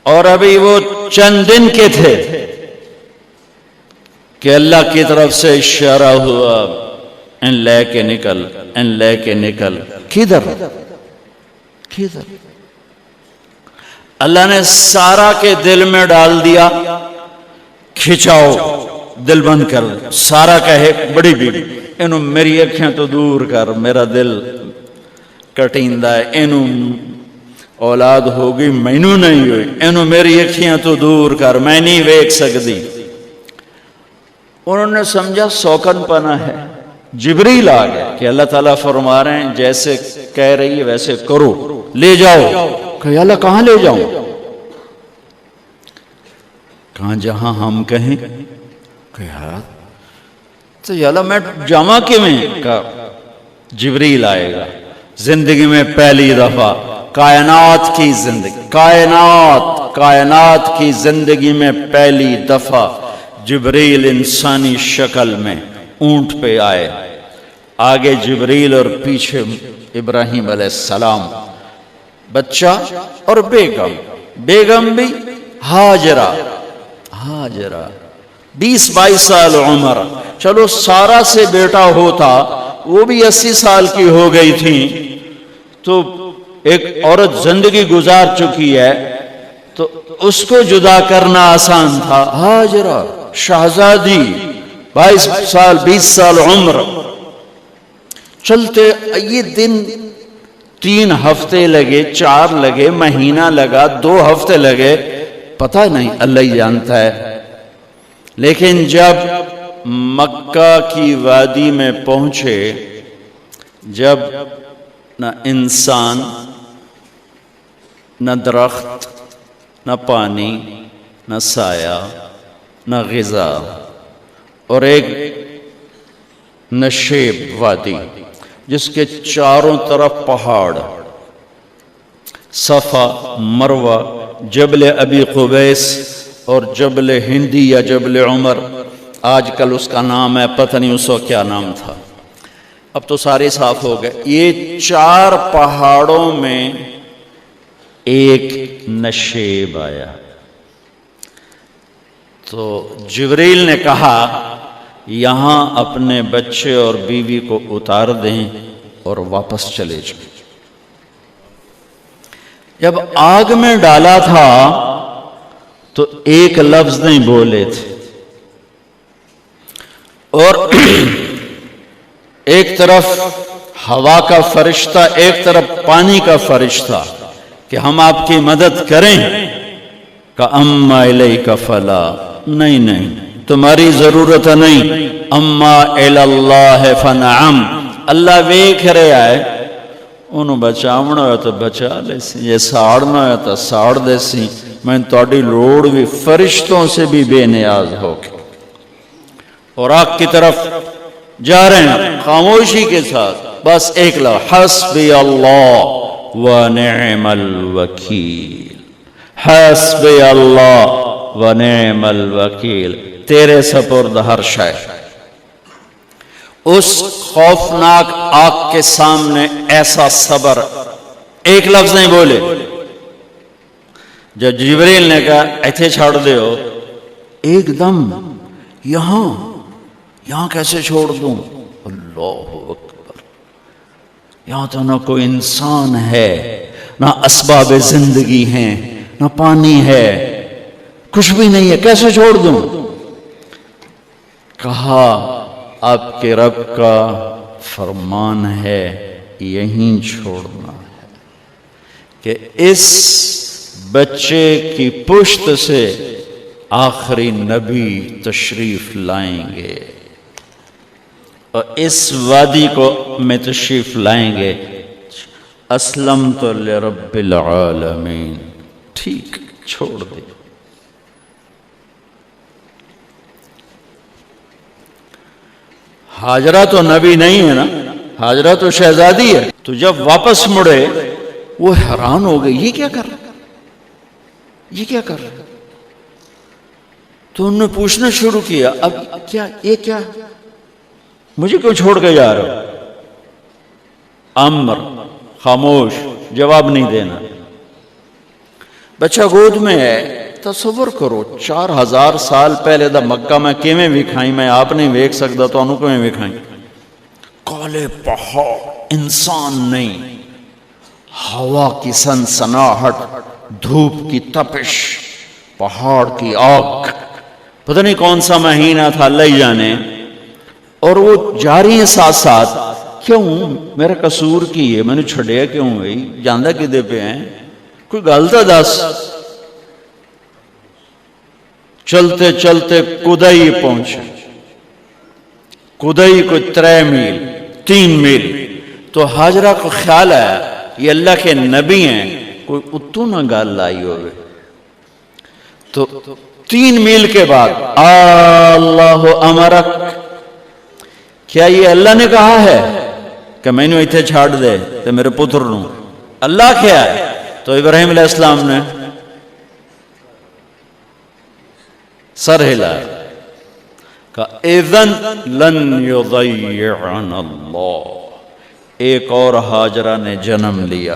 اور ابھی وہ چند دن کے تھے کہ اللہ کی طرف سے اشارہ ہوا، ان لے کے نکل، ان لے کے نکل۔ کدھر؟ کدھر؟ اللہ نے سارا کے دل میں ڈال دیا، کھچاؤ، دل بند کر۔ سارا کہے بڑی بیوی، انہوں میری اکھیں تو دور کر، میرا دل کٹیندہ ہے، انہوں اولاد ہوگی مینوں نہیں ہوئی، انہوں میری اکھیں تو دور کر، میں نہیں ویکھ سکتی۔ انہوں نے سمجھا سوکن پنا ہے۔ جبریل آ گیا کہ اللہ تعالیٰ فرما رہے ہیں جیسے کہہ رہی ہے ویسے کرو، لے جاؤ۔ کہ اللہ کہاں لے جاؤں؟ کہاں جہاں ہم کہیں۔ کہ یار تو اللہ میں جامع کیویں؟ کہا جبریل آئے گا زندگی میں پہلی دفعہ، کائنات کی زندگی، کائنات کی زندگی میں پہلی دفعہ جبریل انسانی شکل میں اونٹ پہ آئے، آگے جبریل اور پیچھے ابراہیم علیہ السلام، بچہ اور بیگم، بیگم بھی ہاجرہ، 20-22 سال عمر۔ چلو سارا سے بیٹا ہوتا، وہ بھی 80 سال کی ہو گئی تھی، تو ایک عورت زندگی گزار چکی ہے تو اس کو جدا کرنا آسان تھا۔ ہاجرہ شہزادی، 22 سال 20 سال عمر۔ چلتے یہ دن 3 ہفتے لگے، 4 لگے، مہینہ لگا، 2 ہفتے لگے، پتہ نہیں، اللہ ہی جانتا ہے۔ لیکن جب مکہ کی وادی میں پہنچے، جب نہ انسان، نہ درخت، نہ پانی، نہ سایہ، نہ غذا، اور ایک نشیب وادی جس کے چاروں طرف پہاڑ، صفا، مروہ، جبل ابی قبیس اور جبل ہندی یا جبل عمر، آج کل اس کا نام ہے، پتہ نہیں اس وقت کیا نام تھا، اب تو سارے صاف ہو گئے۔ یہ 4 پہاڑوں میں ایک نشیب آیا، تو جبریل نے کہا یہاں اپنے بچے اور بیوی کو اتار دیں اور واپس چلے جائیں۔ جب آگ میں ڈالا تھا تو ایک لفظ نہیں بولے تھے، اور ایک طرف ہوا کا فرشتہ، ایک طرف پانی کا فرشتہ کہ ہم آپ کی مدد کریں، کہ اما الیک فلا، نہیں تمہاری ضرورت نہیں، اما الاللہ فنعم، اللہ ویکھ رہا ہے، انہوں بچاونا ہویا تو بچا لے سی، یہ ساڑنا ہویا تو ساڑ دے سی، میں تہاڈی لوڑ بھی فرشتوں سے بھی بے نیاز ہو کے۔ اور آگ کی طرف جا رہے ہیں خاموشی کے ساتھ، بس ایک لفظ، حسبی اللہ ونعم الوکیل، حسبی اللہ ونعم الوکیل، تیرے سپرد ہر شے۔ اس خوفناک آگ کے سامنے ایسا صبر، ایک لفظ نہیں بولے۔ جب جبریل نے کہا ایتھے چھوڑ دے ہو، ایک دم یہاں کیسے چھوڑ دوں؟ اللہ اکبر، یہاں تو نہ کوئی انسان ہے، نہ اسباب زندگی ہیں، نہ پانی ہے، کچھ بھی نہیں ہے، کیسے چھوڑ دوں؟ کہا آپ کے رب کا فرمان ہے یہیں چھوڑنا ہے، کہ اس بچے کی پشت سے آخری نبی تشریف لائیں گے اور اس وادی کو میں تشریف لائیں گے۔ اسلمت لرب العالمین، ٹھیک چھوڑ دے۔ ہاجرہ تو نبی نہیں ہے نا، ہاجرہ تو شہزادی ہے، تو جب واپس مڑے وہ حیران ہو گئی، یہ کیا کر رہا، یہ کیا کر رہا؟ تو انہوں نے پوچھنا شروع کیا، اب کیا، یہ کیا، مجھے کیوں چھوڑ کے جا رہا ہو؟ امر، خاموش، جواب نہیں دینا۔ بچہ گود میں ہے. تصور کرو 4000 سال پہلے دا مکہ میں کیویں وکھائی، میں آپ نہیں ویکھ سکدا، تانوں کیویں وکھائی. کالے پہاڑ، انسان نہیں، ہوا کی سنسناہٹ، دھوپ کی تپش، پہاڑ کی آگ. پتہ نہیں کون سا مہینہ تھا، اللہ ہی جانے. اور وہ جاری ہیں ساتھ ساتھ. کیوں میرا قصور کی ہے، میں نے چھڑیا کیوں ہوئی، جاندہ کدے پہ ہیں، کوئی گل تو دس. چلتے چلتے کدئی پہنچے. کدئی کوئی 3 میل 3 میل. تو ہاجرہ کو خیال ہے یہ اللہ کے نبی ہیں، کوئی اتو نہ گال لائی ہوئے. تو 3 میل کے بعد اللہ امرک، کیا یہ اللہ نے کہا ہے کہ میں نے اتنے چھاڑ دے تو میرے پتر نو؟ اللہ کیا ہے؟ تو ابراہیم علیہ السلام نے سر ہلا کہ اذن لن یضیعنا اللہ. ایک اور ہاجرہ نے جنم لیا.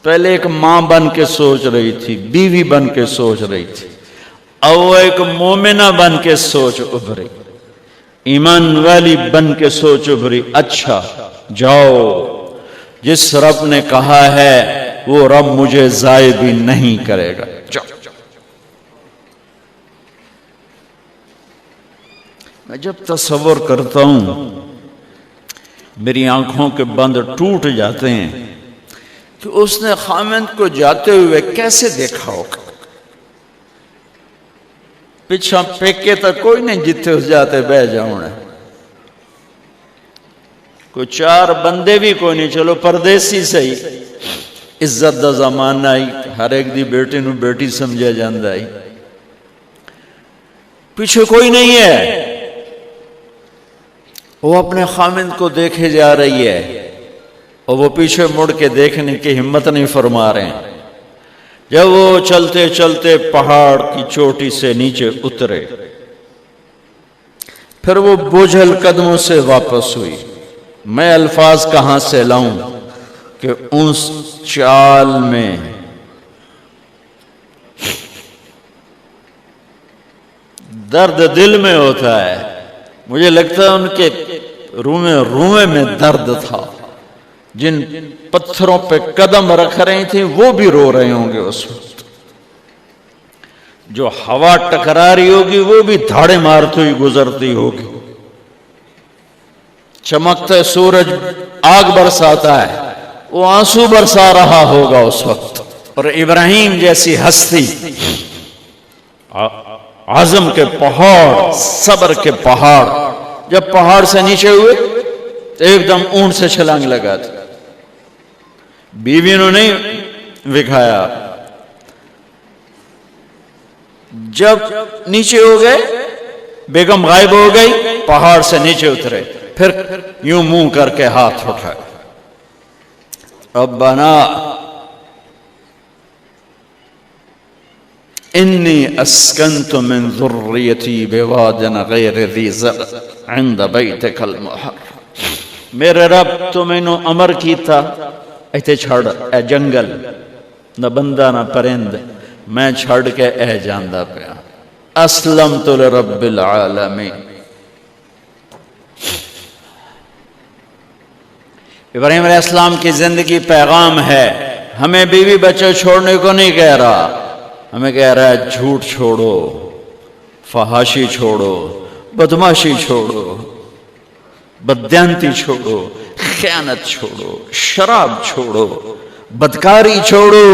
پہلے ایک ماں بن کے سوچ رہی تھی، بیوی بن کے سوچ رہی تھی، اب ایک مومنہ بن کے سوچ ابھری، ایمان والی بن کے سوچ ابھری. اچھا جاؤ، جس رب نے کہا ہے وہ رب مجھے ضائع بھی نہیں کرے گا. جاؤ. میں جب تصور کرتا ہوں میری آنکھوں کے بند ٹوٹ جاتے ہیں کہ اس نے خامند کو جاتے ہوئے کیسے دیکھا ہوگا. پچھا پیکے تک کوئی نہیں جتے اس جاتے بہ جاؤں. کوئی 4 بندے بھی کوئی نہیں، چلو پردیسی سہی، عزت دا زمانہ آئی، ہر ایک دی بیٹی نو بیٹی سمجھا جاندہ آئی. پیچھے کوئی نہیں ہے، وہ اپنے خامند کو دیکھے جا رہی ہے اور وہ پیچھے مڑ کے دیکھنے کی ہمت نہیں فرما رہے ہیں. جب وہ چلتے چلتے پہاڑ کی چوٹی سے نیچے اترے، پھر وہ بوجھل قدموں سے واپس ہوئی. میں الفاظ کہاں سے لاؤں کہ اس چال میں درد دل میں ہوتا ہے. مجھے لگتا ہے ان کے روئے میں درد تھا. جن پتھروں پہ قدم رکھ رہی تھیں وہ بھی رو رہے ہوں گے اس وقت. جو ہوا ٹکرا رہی ہوگی وہ بھی دھاڑے مارتی ہوئی گزرتی ہوگی. چمکتا سورج آگ برساتا ہے، وہ آنسو برسا رہا ہوگا اس وقت. اور ابراہیم جیسی ہستی، عزم کے پہاڑ، صبر کے پہاڑ، جب پہاڑ سے نیچے ہوئے تو ایک دم اونٹ سے چھلانگ لگا تھی. بیوی نے نہیں وکھایا. جب نیچے ہو گئے، بیگم غائب ہو گئی، پہاڑ سے نیچے اترے، پھر یوں منہ کر کے ہاتھ اٹھائے. ربنا انی اسکنت من ذریتی بواد غیر ذی زرع عند بیتک المحرم. میرے رب تو میں نے امر کیتا ایتھے چھڑ اے جنگل، نہ بندہ نہ پرند، میں چھڑ کے اے جاندہ پیا. اسلمت لرب العالمین. ابراہیم علیہ السلام کی زندگی پیغام ہے. ہمیں بیوی بچے چھوڑنے کو نہیں کہہ رہا، ہمیں کہہ رہا ہے جھوٹ چھوڑو، فحاشی چھوڑو، بدماشی چھوڑو، بددیانتی چھوڑو، خیانت چھوڑو، شراب چھوڑو، بدکاری چھوڑو،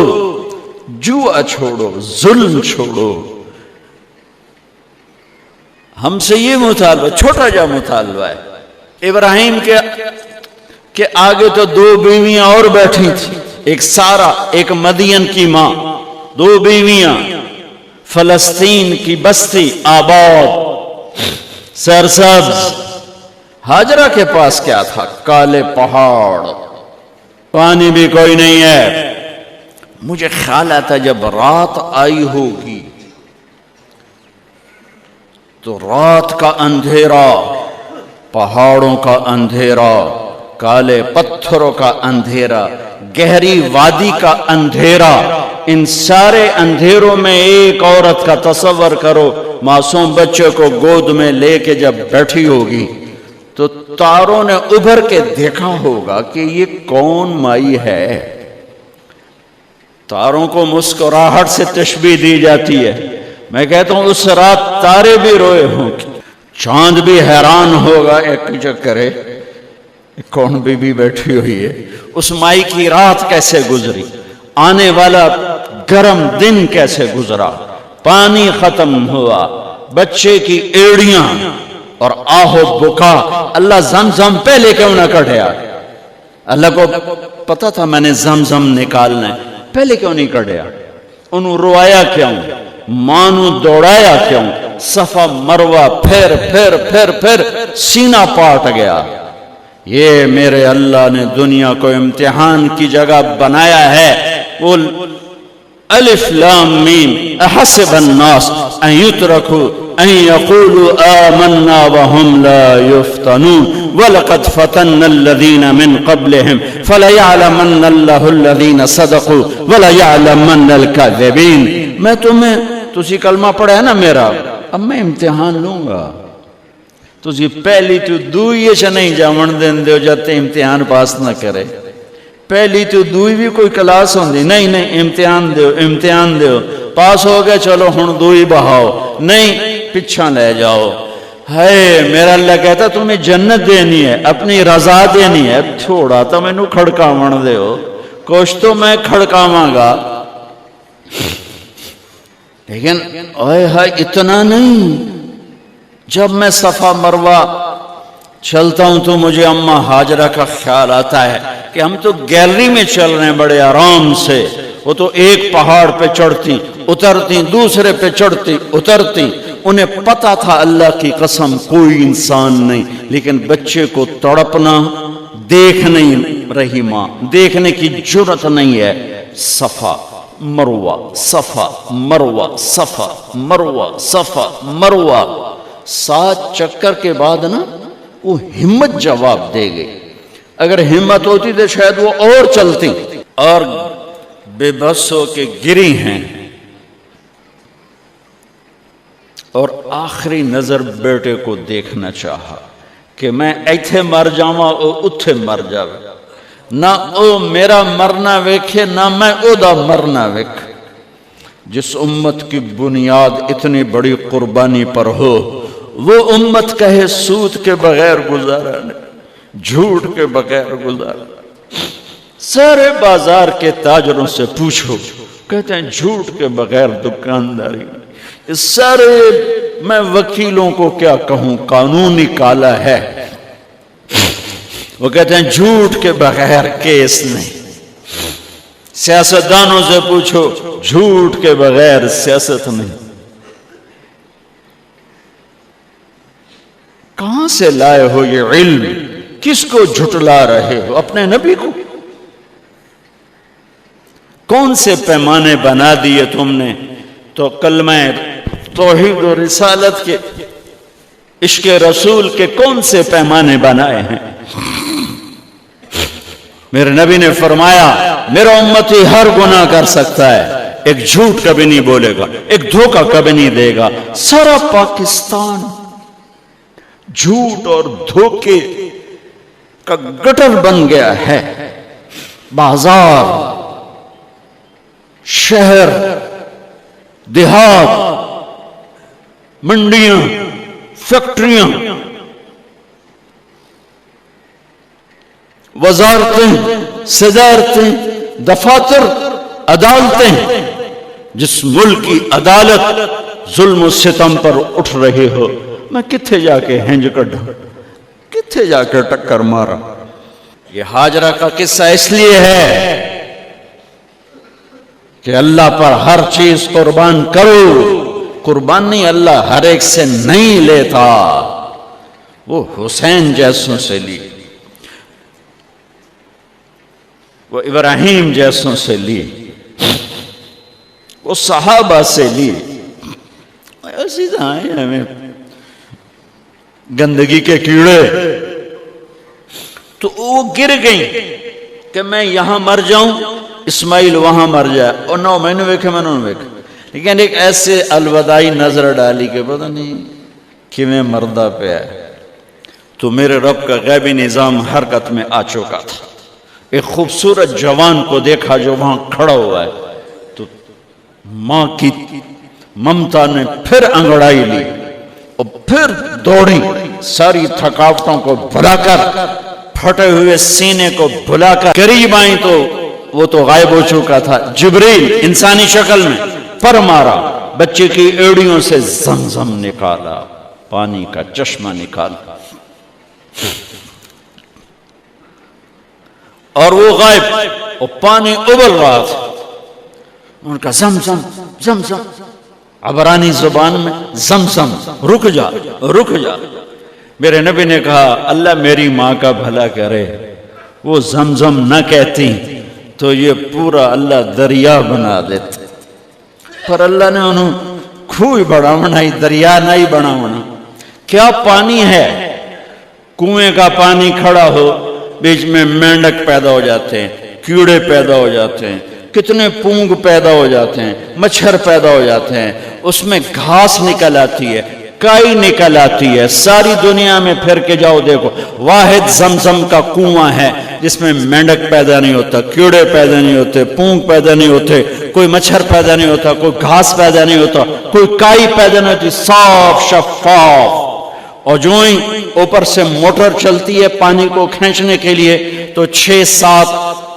جوا چھوڑو، ظلم چھوڑو. ہم سے یہ مطالبہ، چھوٹا جا مطالبہ ہے. ابراہیم کے آگے تو 2 بیویاں اور بیٹھی تھی، ایک سارا، ایک مدین کی ماں، 2 بیویاں. فلسطین کی بستی آباد، سرسبز. ہاجرہ کے پاس کیا تھا؟ کالے پہاڑ، پانی بھی کوئی نہیں ہے. مجھے خیال آتا جب رات آئی ہوگی تو رات کا اندھیرا، پہاڑوں کا اندھیرا، کالے پتھروں کا اندھیرا، گہری وادی کا اندھیرا، ان سارے اندھیروں میں ایک عورت کا تصور کرو، معصوم بچے کو گود میں لے کے جب بیٹھی ہوگی تو تاروں نے ابھر کے دیکھا ہوگا کہ یہ کون مائی ہے۔ تاروں کو مسکراہٹ سے تشبیہ دی جاتی ہے، میں کہتا ہوں اس رات تارے بھی روئے ہوں گے، چاند بھی حیران ہوگا، ایک پیچھے کرے کون بی بی بیٹھی ہوئی ہے، اس مائی کی رات کیسے گزری، آنے والا گرم دن کیسے گزرا، پانی ختم ہوا، بچے کی ایڑیاں اور آہو بکا۔ اللہ زمزم پہلے کیوں نہ کڑھیا؟ اللہ کو پتا تھا میں نے زمزم نکالنا ہے، پہلے کیوں نہیں کڑھیا؟ انہوں روایا کیوں؟ مانو دوڑایا کیوں؟ صفا مروہ پھر پھر پھر پھر سینہ پاٹ گیا۔ یہ میرے اللہ نے دنیا کو امتحان کی جگہ بنایا ہے۔ قل الف لام میم احسب الناس ان يتركوا ان يقولوا آمنا وهم لا يفتنون ولقد فتنا الذين من قبلهم فليعلمن الله الذين صدقوا وليعلمن الكاذبين۔ میں تسی کلمہ پڑھا ہے نا میرا، اب میں امتحان لوں گا، تسی پہلی تو دوئی چ نہیں جاون دین دیو جب تے امتحان پاس نہ کرے۔ پہلی تو دوئی بھی کوئی کلاس ہوندی نہیں، نہیں امتحان دیو، امتحان دیو، پاس ہو گئے چلو ہن دوئی بہاؤ، نہیں پچھا لے جاؤ۔ ہے میرا اللہ کہتا تمہیں جنت دینی ہے، اپنی رضا دینی ہے، تھوڑا تو میں نو کھڑکاون دیو، کچھ تو میں کھڑکاواں گا، لیکن اوہ ہے اتنا نہیں۔ جب میں صفا مروہ چلتا ہوں تو مجھے اماں ہاجرہ کا خیال آتا ہے کہ ہم تو گیلری میں چل رہے ہیں بڑے آرام سے، وہ تو ایک پہاڑ پہ چڑھتی اترتی، دوسرے پہ چڑھتی اترتی، انہیں پتا تھا اللہ کی قسم کوئی انسان نہیں، لیکن بچے کو تڑپنا دیکھ نہیں رہی ماں، دیکھنے کی جرت نہیں ہے۔ صفا مروہ صفا مروہ صفا مروہ صفا مروہ، 7 چکر کے بعد نا وہ ہمت جواب دے گئی۔ اگر ہمت ہوتی تو شاید وہ اور چلتی، اور بے بس ہو کے گری ہیں، اور آخری نظر بیٹے کو دیکھنا چاہا کہ میں ایتھے مر جاواں او اتھے مر جاوے، نہ او میرا مرنا ویکھے نہ میں او دا مرنا ویکھ۔ جس امت کی بنیاد اتنی بڑی قربانی پر ہو، وہ امت کہے سود کے بغیر گزارا نہیں، جھوٹ کے بغیر گزارا۔ سارے بازار کے تاجروں سے پوچھو، کہتے ہیں جھوٹ کے بغیر دکانداری نہیں۔ اس سارے میں وکیلوں کو کیا کہوں، قانون نکالا ہے، وہ کہتے ہیں جھوٹ کے بغیر کیس نہیں۔ سیاستدانوں سے پوچھو، جھوٹ کے بغیر سیاست نہیں۔ کہاں سے لائے ہو یہ علم؟ کس کو جھٹلا رہے ہو؟ اپنے نبی کو؟ کون سے پیمانے بنا دیے تم نے؟ تو کلمہ توحید و رسالت کے، عشق رسول کے کون سے پیمانے بنائے ہیں؟ میرے نبی نے فرمایا میرا امتی ہر گناہ کر سکتا ہے، ایک جھوٹ کبھی نہیں بولے گا، ایک دھوکہ کبھی نہیں دے گا۔ سارا پاکستان جھوٹ اور دھوکے کا گٹر بن گیا ہے۔ بازار، شہر، دیہات، منڈیاں، فیکٹریاں، وزارتیں، صدارتیں، دفاتر، عدالتیں، جس ملک کی عدالت ظلم و ستم پر اٹھ رہے ہو، میں کتھے جا کے ہنج کڈھا، کتھے جا کے ٹکر مارا۔ یہ ہاجرہ کا قصہ اس لیے ہے کہ اللہ پر ہر چیز قربان کرو۔ قربان نہیں، اللہ ہر ایک سے نہیں لیتا، وہ حسین جیسوں سے لی، وہ ابراہیم جیسوں سے لی، وہ صحابہ سے لی۔ ایسی آئے ہمیں گندگی کے کیڑے، تو وہ گر گئیں، کہ میں یہاں مر جاؤں اسماعیل وہاں مر جائے، اور نہ میں نے ویکھے میں نے ویکھے، لیکن ایک ایسے الوداعی نظر ڈالی کہ پتہ نہیں کہ میں مردہ پہ ہے، تو میرے رب کا غیبی نظام حرکت میں آ چکا تھا۔ ایک خوبصورت جوان کو دیکھا جو وہاں کھڑا ہوا ہے، تو ماں کی ممتا نے پھر انگڑائی لی اور پھر دوڑی، ساری تھکاوٹوں کو بھلا کر، پھٹے ہوئے سینے کو بھلا کر قریب آئیں تو وہ تو غائب ہو چکا تھا۔ جبریل انسانی شکل میں پر مارا، بچے کی ایڑیوں سے زمزم نکالا، پانی کا چشمہ نکالا، اور وہ غائب، اور پانی ابل رہا تھا۔ ان کا زمزم زمزم، عبرانی زبان میں زمزم، رک جا رک جا۔ میرے نبی نے کہا اللہ میری ماں کا بھلا کرے، وہ زمزم نہ کہتی تو یہ پورا اللہ دریا بنا دیتے، پر اللہ نے انہوں کھوئی بڑھاونا ہی دریا نہیں بڑھاونا۔ کیا پانی ہے، کنویں کا پانی کھڑا ہو، بیچ میں مینڈک پیدا ہو جاتے ہیں، کیڑے پیدا ہو جاتے ہیں، کتنے پونگ پیدا ہو جاتے ہیں، مچھر پیدا ہو جاتے ہیں، اس میں گھاس نکل آتی ہے، کائی نکل آتی ہے، ساری دنیا میں پھر کے جاؤ دیکھو، واحد زمزم کا کنواں ہے جس میں مینڈک پیدا نہیں ہوتا، کیڑے پیدا نہیں ہوتے، پونگ پیدا نہیں ہوتے، کوئی مچھر پیدا نہیں ہوتا، کوئی گھاس پیدا نہیں ہوتا، کوئی کائی پیدا نہیں ہوتی، صاف شفاف۔ اور جو ہی اوپر سے موٹر چلتی ہے پانی کو کھینچنے کے لیے تو 6-7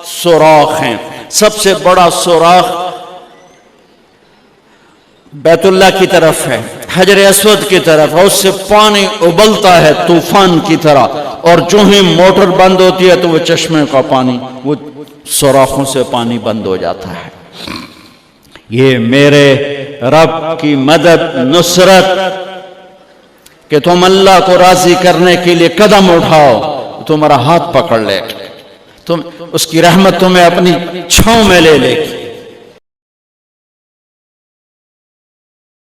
سوراخ ہیں۔ سب سے بڑا سوراخ بیت اللہ کی طرف ہے، حجر اسود کی طرف ہے، اس سے پانی ابلتا ہے طوفان کی طرح، اور جو ہی موٹر بند ہوتی ہے تو وہ چشمے کا پانی، وہ سوراخوں سے پانی بند ہو جاتا ہے۔ یہ میرے رب کی مدد، نصرت، کہ تم اللہ کو راضی کرنے کے لیے قدم اٹھاؤ، تمہارا ہاتھ پکڑ لے، تم اس کی رحمت تمہیں اپنی چھاؤں میں لے لے گی۔